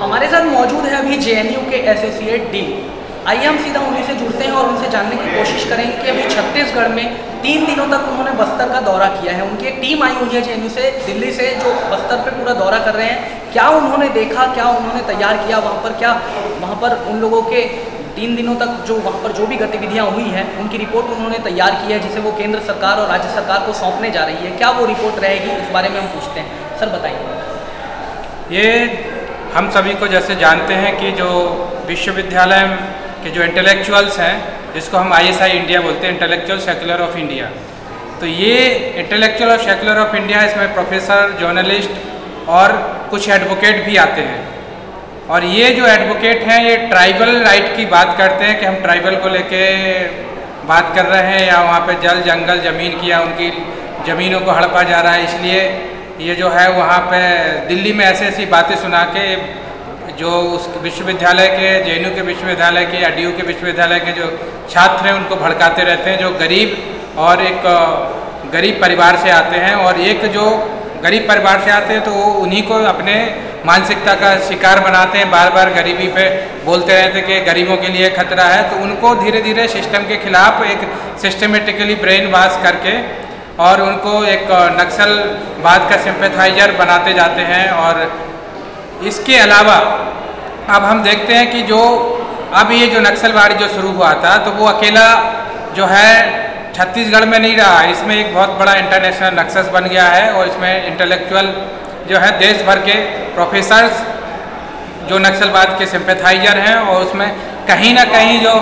हमारे साथ मौजूद है अभी जेएनयू के एसोसिएट डीन। आइए हम सीधा उन्हीं से जुड़ते हैं और उनसे जानने की कोशिश करेंगे कि अभी छत्तीसगढ़ में 3 दिनों तक उन्होंने बस्तर का दौरा किया है। उनकी एक टीम आई हुई है जेएनयू से, दिल्ली से, जो बस्तर पे पूरा दौरा कर रहे हैं। क्या उन्होंने देखा, क्या उन्होंने तैयार किया वहाँ पर उन लोगों के 3 दिनों तक जो वहाँ पर जो भी गतिविधियाँ हुई हैं उनकी रिपोर्ट उन्होंने तैयार की है, जिसे वो केंद्र सरकार और राज्य सरकार को सौंपने जा रही है। क्या वो रिपोर्ट रहेगी, इस बारे में हम पूछते हैं। सर बताइए। ये हम सभी को जैसे जानते हैं कि जो विश्वविद्यालय के जो इंटेलेक्चुअल्स हैं, जिसको हम ISI इंडिया बोलते हैं, इंटेलेक्चुअल सेक्युलर ऑफ इंडिया, तो ये इंटेलेक्चुअल और सेक्युलर ऑफ इंडिया, इसमें प्रोफेसर, जर्नलिस्ट और कुछ एडवोकेट भी आते हैं। और ये जो एडवोकेट हैं ये ट्राइबल राइट की बात करते हैं कि हम ट्राइबल को लेके बात कर रहे हैं, या वहाँ पे जल जंगल ज़मीन की या उनकी ज़मीनों को हड़पा जा रहा है, इसलिए ये जो है वहाँ पे दिल्ली में ऐसी ऐसी बातें सुना के जो उस विश्वविद्यालय के, जेएनयू के विश्वविद्यालय के या DU के विश्वविद्यालय के जो छात्र हैं उनको भड़काते रहते हैं, जो गरीब और एक गरीब परिवार से आते हैं। और एक जो गरीब परिवार से आते हैं तो वो उन्हीं को अपने मानसिकता का शिकार बनाते हैं, बार बार गरीबी पे बोलते रहते हैं कि गरीबों के लिए खतरा है। तो उनको धीरे धीरे सिस्टम के खिलाफ एक सिस्टमेटिकली ब्रेन वॉश करके और उनको एक नक्सलवाद का सिंपैथाइजर बनाते जाते हैं। और इसके अलावा अब हम देखते हैं कि जो अब ये जो नक्सलवाद जो शुरू हुआ था तो वो अकेला जो है छत्तीसगढ़ में नहीं रहा, इसमें एक बहुत बड़ा इंटरनेशनल नक्सस बन गया है। और इसमें इंटेलेक्चुअल जो है देश भर के प्रोफेसर्स जो नक्सलवाद के सिंपैथाइजर हैं, और उसमें कहीं ना कहीं जो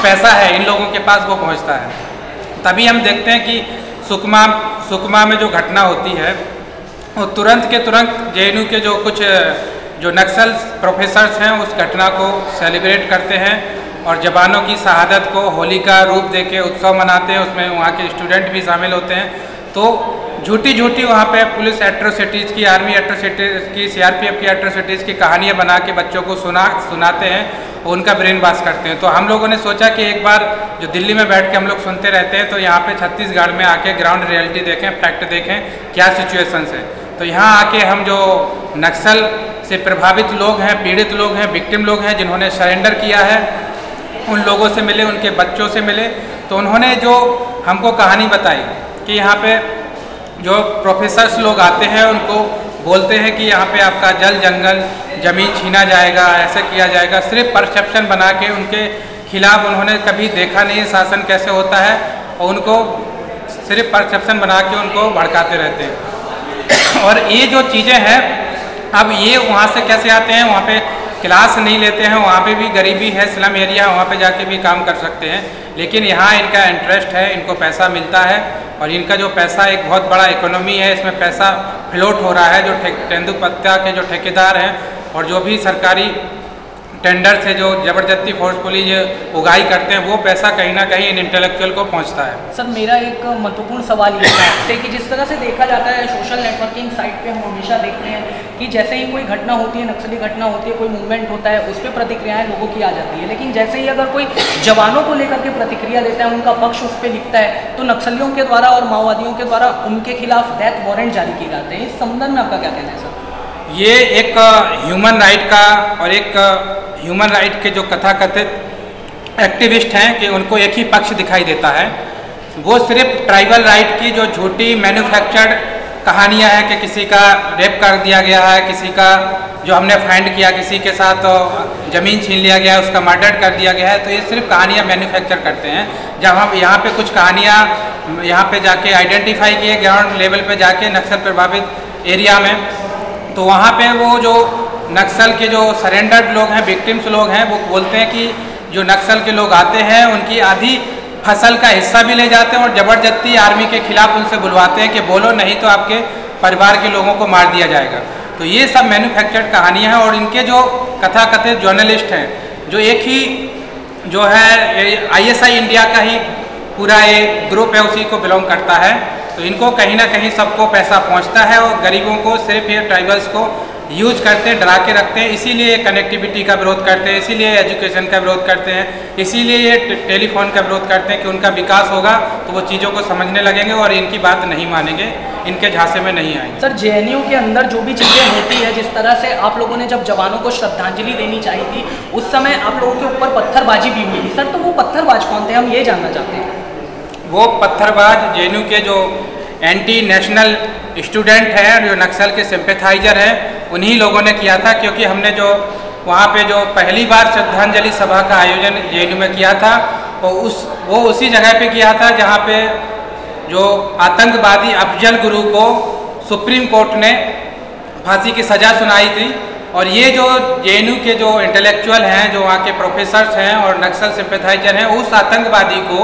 पैसा है इन लोगों के पास वो पहुंचता है। तभी हम देखते हैं कि सुकमा में जो घटना होती है वो तुरंत के तुरंत जेएनयू के जो कुछ जो नक्सल प्रोफेसर्स हैं उस घटना को सेलिब्रेट करते हैं और जवानों की शहादत को होली का रूप देके उत्सव मनाते हैं। उसमें वहाँ के स्टूडेंट भी शामिल होते हैं। तो झूठी वहाँ पे पुलिस एट्रोसिटीज़ की, आर्मी एट्रोसिटीज़ की, CRPF की एट्रोसिटीज़ की कहानियाँ बना के बच्चों को सुनाते हैं और उनका ब्रेन वॉश करते हैं। तो हम लोगों ने सोचा कि एक बार जो दिल्ली में बैठ के हम लोग सुनते रहते हैं, तो यहाँ पे छत्तीसगढ़ में आके ग्राउंड रियलिटी देखें, फैक्ट देखें, क्या सिचुएशंस है। तो यहाँ आके हम जो नक्सल से प्रभावित लोग हैं, पीड़ित लोग हैं, विक्टिम लोग हैं, जिन्होंने सरेंडर किया है, उन लोगों से मिले, उनके बच्चों से मिले। तो उन्होंने जो हमको कहानी बताई कि यहाँ पे जो प्रोफेसर्स लोग आते हैं उनको बोलते हैं कि यहाँ पे आपका जल जंगल ज़मीन छीना जाएगा, ऐसे किया जाएगा, सिर्फ परसेप्शन बना के उनके खिलाफ। उन्होंने कभी देखा नहीं शासन कैसे होता है और उनको सिर्फ परसेप्शन बना के उनको भड़काते रहते हैं। और ये जो चीज़ें हैं, अब ये वहाँ से कैसे आते हैं, वहाँ पे क्लास नहीं लेते हैं, वहाँ पे भी गरीबी है, स्लम एरिया है, वहाँ पे जाके भी काम कर सकते हैं। लेकिन यहाँ इनका इंटरेस्ट है, इनको पैसा मिलता है और इनका जो पैसा एक बहुत बड़ा इकोनॉमी है, इसमें पैसा फ्लोट हो रहा है। जो तेंदुपत्ता के जो ठेकेदार हैं और जो भी सरकारी टेंडर से जो ज़बरदस्ती फोर्सफुली उगाई करते हैं, वो पैसा कहीं ना कहीं इन इंटेलेक्चुअल को पहुंचता है। सर मेरा एक महत्वपूर्ण सवाल ये है कि जिस तरह से देखा जाता है सोशल नेटवर्किंग साइट पे, हम हमेशा देखते हैं कि जैसे ही कोई घटना होती है, नक्सली घटना होती है, कोई मूवमेंट होता है, उस पर प्रतिक्रियाएं लोगों की आ जाती है। लेकिन जैसे ही अगर कोई जवानों को लेकर के प्रतिक्रिया देता है, उनका पक्ष उस पर लिखता है, तो नक्सलियों के द्वारा और माओवादियों के द्वारा उनके खिलाफ डेथ वारंट जारी किए जाते हैं। इस संबंध में आपका क्या कहना है सर? ये एक ह्यूमन राइट का और एक ह्यूमन राइट के जो कथाकथित एक्टिविस्ट हैं कि उनको एक ही पक्ष दिखाई देता है। वो सिर्फ ट्राइबल राइट की जो झूठी मैन्युफैक्चर्ड कहानियां हैं कि किसी का रेप कर दिया गया है, किसी का जो हमने फाइंड किया, किसी के साथ ज़मीन छीन लिया गया है, उसका मर्डर कर दिया गया है, तो ये सिर्फ कहानियाँ मैन्युफैक्चर करते हैं। जब हम यहाँ पे कुछ कहानियाँ यहाँ पे जाके आइडेंटिफाई किए ग्राउंड लेवल पे जाके नक्सल प्रभावित एरिया में, तो वहाँ पे वो जो नक्सल के जो सरेंडर्ड लोग हैं, विक्टिम्स लोग हैं, वो बोलते हैं कि जो नक्सल के लोग आते हैं उनकी आधी फसल का हिस्सा भी ले जाते हैं और ज़बरदस्ती आर्मी के खिलाफ उनसे बुलवाते हैं कि बोलो नहीं तो आपके परिवार के लोगों को मार दिया जाएगा। तो ये सब मैन्युफैक्चर्ड कहानियाँ हैं। और इनके जो कथाकथित जर्नलिस्ट हैं, जो एक ही जो है ISI इंडिया का ही पूरा ये ग्रुप है, उसी को बिलोंग करता है। तो इनको कहीं ना कहीं सबको पैसा पहुंचता है और गरीबों को, सिर्फ ये ट्राइबल्स को यूज करते हैं, डरा के रखते हैं। इसीलिए कनेक्टिविटी का विरोध करते हैं, इसीलिए एजुकेशन का विरोध करते हैं, इसीलिए ये टेलीफोन का विरोध करते हैं कि उनका विकास होगा तो वो चीज़ों को समझने लगेंगे और इनकी बात नहीं मानेंगे, इनके झांसे में नहीं आएंगे। सर, जेएनयू के अंदर जो भी चीज़ें होती है, जिस तरह से आप लोगों ने जब जवानों को श्रद्धांजलि देनी चाहिए थी, उस समय आप लोगों के ऊपर पत्थरबाजी भी हुई थी। सर, तो वो पत्थरबाज कौन थे, हम ये जानना चाहते हैं। वो पत्थरबाज जेएनयू के जो एंटी नेशनल स्टूडेंट हैं, जो नक्सल के सिंपैथाइजर हैं, उन्हीं लोगों ने किया था। क्योंकि हमने जो वहाँ पे जो पहली बार श्रद्धांजलि सभा का आयोजन जेएनयू में किया था, वो उसी जगह पे किया था जहाँ पे जो आतंकवादी अफजल गुरु को सुप्रीम कोर्ट ने फांसी की सज़ा सुनाई थी। और ये जो जेएनयू के जो इंटेलेक्चुअल हैं, जो वहाँ के प्रोफेसर्स हैं और नक्सल सिंपैथाइजर हैं, उस आतंकवादी को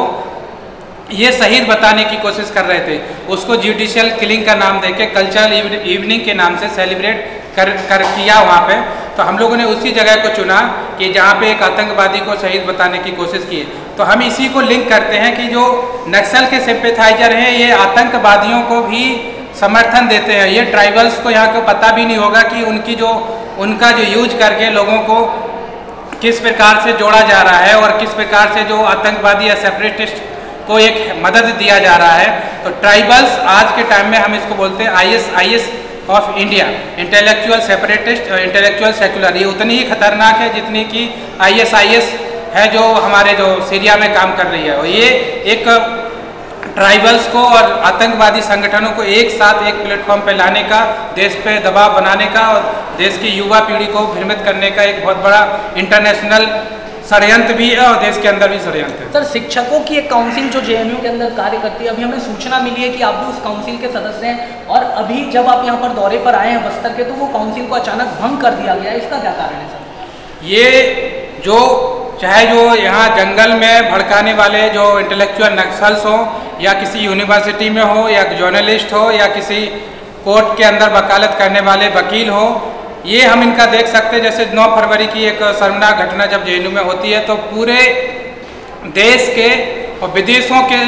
ये शहीद बताने की कोशिश कर रहे थे। उसको जुडिशियल किलिंग का नाम देके कल्चरल इवनिंग के नाम से सेलिब्रेट कर किया वहाँ पे। तो हम लोगों ने उसी जगह को चुना कि जहाँ पे एक आतंकवादी को शहीद बताने की कोशिश की। तो हम इसी को लिंक करते हैं कि जो नक्सल के सिंपैथाइजर हैं, ये आतंकवादियों को भी समर्थन देते हैं। ये ट्राइबल्स को यहाँ को पता भी नहीं होगा कि उनका जो यूज करके लोगों को किस प्रकार से जोड़ा जा रहा है और किस प्रकार से जो आतंकवादी या सेपरेटिस्ट को एक मदद दिया जा रहा है। तो ट्राइबल्स आज के टाइम में हम इसको बोलते हैं IS of India, intellectual separatist और इंटेलेक्चुअल सेकुलर। ये उतनी ही खतरनाक है जितनी कि आईएस है जो हमारे जो सीरिया में काम कर रही है। और ये एक ट्राइबल्स को और आतंकवादी संगठनों को एक साथ एक प्लेटफॉर्म पे लाने का, देश पे दबाव बनाने का और देश की युवा पीढ़ी को भ्रमित करने का एक बहुत बड़ा इंटरनेशनल षड्यंत्र भी है और देश के अंदर भी षड्यंत्र है। सर, शिक्षकों की एक काउंसिल जो जेएनयू के अंदर कार्य करती है, अभी हमें सूचना मिली है कि आप भी उस काउंसिल के सदस्य हैं, और अभी जब आप यहाँ पर दौरे पर आए हैं बस्तर के, तो वो काउंसिल को अचानक भंग कर दिया गया है। इसका क्या कारण है सर? ये जो चाहे जो यहाँ जंगल में भड़काने वाले जो इंटेलेक्चुअल नक्सल्स हों, या किसी यूनिवर्सिटी में हो, या जर्नलिस्ट हो, या किसी कोर्ट के अंदर वकालत करने वाले वकील हो, ये हम इनका देख सकते हैं। जैसे 9 फरवरी की एक शर्मनाक घटना जब जेएनयू में होती है, तो पूरे देश के और विदेशों के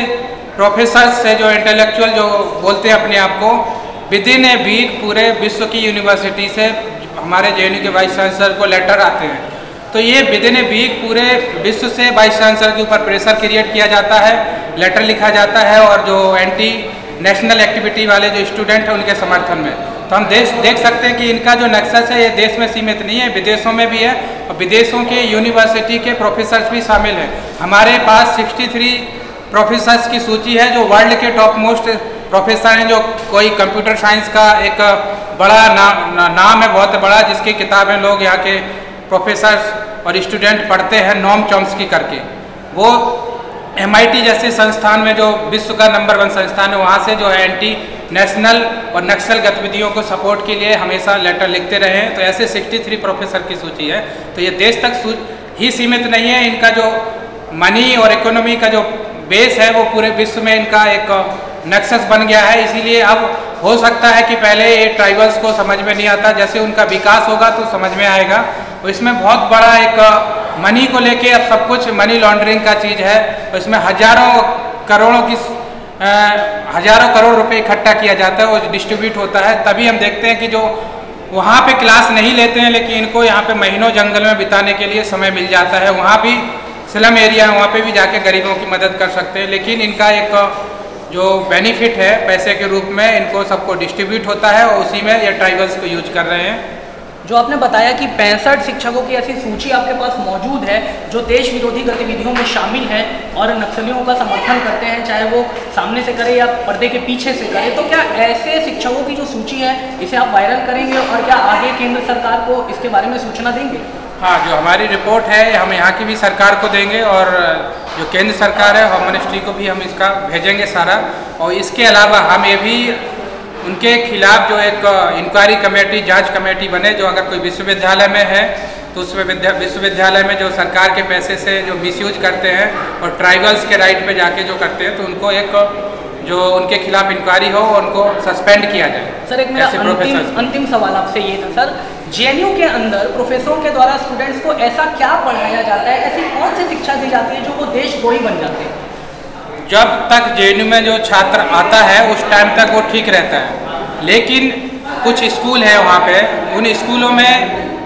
प्रोफेसर्स से जो इंटेलेक्चुअल जो बोलते हैं अपने आप को, विदिन ए वीक पूरे विश्व की यूनिवर्सिटी से हमारे जेएनयू के वाइस चांसलर को लेटर आते हैं। तो ये विदिन ए वीक पूरे विश्व से वाइस चांसलर के ऊपर प्रेशर क्रिएट किया जाता है, लेटर लिखा जाता है, और जो एंटी नेशनल एक्टिविटी वाले जो स्टूडेंट हैं उनके समर्थन में। तो हम देख सकते हैं कि इनका जो नक्सस है ये देश में सीमित नहीं है, विदेशों में भी है, और विदेशों के यूनिवर्सिटी के प्रोफेसर्स भी शामिल हैं। हमारे पास 63 प्रोफेसर्स की सूची है जो वर्ल्ड के टॉप मोस्ट प्रोफेसर हैं, जो कोई कंप्यूटर साइंस का एक बड़ा नाम है, बहुत बड़ा, जिसकी किताबें लोग यहाँ के प्रोफेसर्स और स्टूडेंट पढ़ते हैं, नोम चॉम्स्की करके। वो MIT जैसे संस्थान में जो विश्व का नंबर 1 संस्थान है, वहाँ से जो है एंटी नेशनल और नक्सल गतिविधियों को सपोर्ट के लिए हमेशा लेटर लिखते रहे हैं। तो ऐसे 63 प्रोफेसर की सूची है। तो ये देश तक ही सीमित नहीं है, इनका जो मनी और इकोनॉमी का जो बेस है वो पूरे विश्व में इनका एक नक्सस बन गया है। इसीलिए अब हो सकता है कि पहले ये ट्राइबल्स को समझ में नहीं आता, जैसे उनका विकास होगा तो समझ में आएगा। और इसमें बहुत बड़ा एक मनी को लेके अब सब कुछ मनी लॉन्ड्रिंग का चीज़ है। और इसमें हजारों करोड़ रुपए इकट्ठा किया जाता है और डिस्ट्रीब्यूट होता है। तभी हम देखते हैं कि जो वहाँ पे क्लास नहीं लेते हैं, लेकिन इनको यहाँ पे महीनों जंगल में बिताने के लिए समय मिल जाता है। वहाँ भी स्लम एरिया है, वहाँ पे भी जाके गरीबों की मदद कर सकते हैं। लेकिन इनका एक जो बेनिफिट है पैसे के रूप में, इनको सबको डिस्ट्रीब्यूट होता है और उसी में ये ट्राइबल्स को यूज कर रहे हैं। जो आपने बताया कि 65 शिक्षकों की ऐसी सूची आपके पास मौजूद है जो देश विरोधी गतिविधियों में शामिल हैं और नक्सलियों का समर्थन करते हैं, चाहे वो सामने से करे या पर्दे के पीछे से करे, तो क्या ऐसे शिक्षकों की जो सूची है इसे आप वायरल करेंगे और क्या आगे केंद्र सरकार को इसके बारे में सूचना देंगे? हाँ, जो हमारी रिपोर्ट है हम यहाँ की भी सरकार को देंगे और जो केंद्र सरकार है होम मिनिस्ट्री को भी हम इसका भेजेंगे सारा। और इसके अलावा हम ये भी उनके खिलाफ जो एक इंक्वायरी कमेटी, जांच कमेटी बने, जो अगर कोई विश्वविद्यालय में है तो उस विश्वविद्यालय में जो सरकार के पैसे से जो मिसयूज करते हैं और ट्राइबल्स के राइट पे जाके जो करते हैं, तो उनको एक जो उनके खिलाफ इंक्वायरी हो और उनको सस्पेंड किया जाए। सर, एक मेरा अंतिम सवाल आपसे ये था सर, जेएनयू के अंदर प्रोफेसरों के द्वारा स्टूडेंट्स को ऐसा क्या पढ़ाया जाता है, ऐसी कौन सी शिक्षा दी जाती है जो वो देशद्रोही बन जाते हैं? जब तक जेएनयू में जो छात्र आता है उस टाइम तक वो ठीक रहता है, लेकिन कुछ स्कूल है वहाँ पे, उन स्कूलों में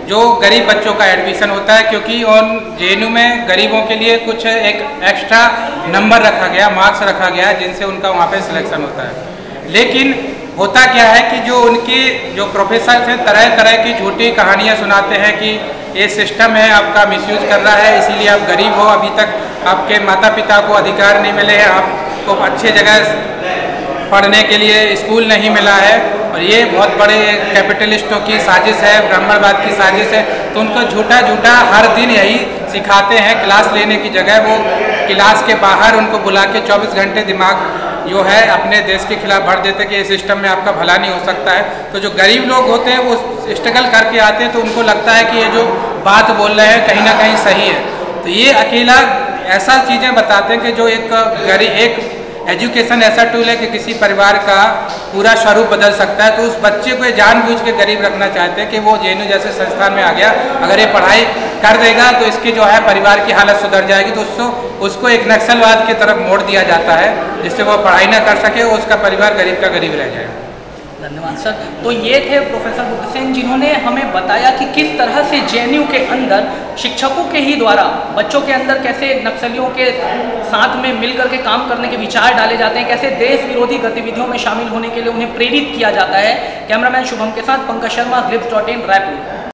जो गरीब बच्चों का एडमिशन होता है, क्योंकि उन JNU में गरीबों के लिए कुछ एक एक्स्ट्रा नंबर रखा गया, मार्क्स रखा गया, जिनसे उनका वहाँ पे सिलेक्शन होता है। लेकिन होता क्या है कि जो उनके जो प्रोफेसर हैं तरह तरह की झूठी कहानियाँ सुनाते हैं कि ये सिस्टम है आपका मिसयूज कर रहा है, इसीलिए आप गरीब हो, अभी तक आपके माता पिता को अधिकार नहीं मिले हैं, आपको अच्छे जगह पढ़ने के लिए स्कूल नहीं मिला है, और ये बहुत बड़े कैपिटलिस्टों की साजिश है, ब्राह्मणवाद की साजिश है। तो उनको झूठा झूठा हर दिन यही सिखाते हैं। क्लास लेने की जगह वो क्लास के बाहर उनको बुला के 24 घंटे दिमाग जो है अपने देश के खिलाफ भर देते कि इस सिस्टम में आपका भला नहीं हो सकता है। तो जो गरीब लोग होते हैं वो स्ट्रगल करके आते हैं, तो उनको लगता है कि ये जो बात बोल रहे हैं कहीं ना कहीं सही है। तो ये अकेला ऐसा चीज़ें बताते हैं कि जो एक एजुकेशन ऐसा टूल है कि किसी परिवार का पूरा स्वरूप बदल सकता है। तो उस बच्चे को जानबूझ के गरीब रखना चाहते हैं कि वो JNU जैसे संस्थान में आ गया, अगर ये पढ़ाई कर देगा तो इसके जो है परिवार की हालत सुधर जाएगी, तो उसको एक नक्सलवाद की तरफ मोड़ दिया जाता है, जिससे वो पढ़ाई ना कर सके, उसका परिवार गरीब का गरीब रह जाए। धन्यवाद सर। तो ये थे प्रोफेसर बुद्ध सेन, जिन्होंने हमें बताया कि किस तरह से JNU के अंदर शिक्षकों के ही द्वारा बच्चों के अंदर कैसे नक्सलियों के साथ में मिलकर के काम करने के विचार डाले जाते हैं, कैसे देश विरोधी गतिविधियों में शामिल होने के लिए उन्हें प्रेरित किया जाता है। कैमरामैन शुभम के साथ पंकज शर्मा, ग्लिप्स.in, रायपुर।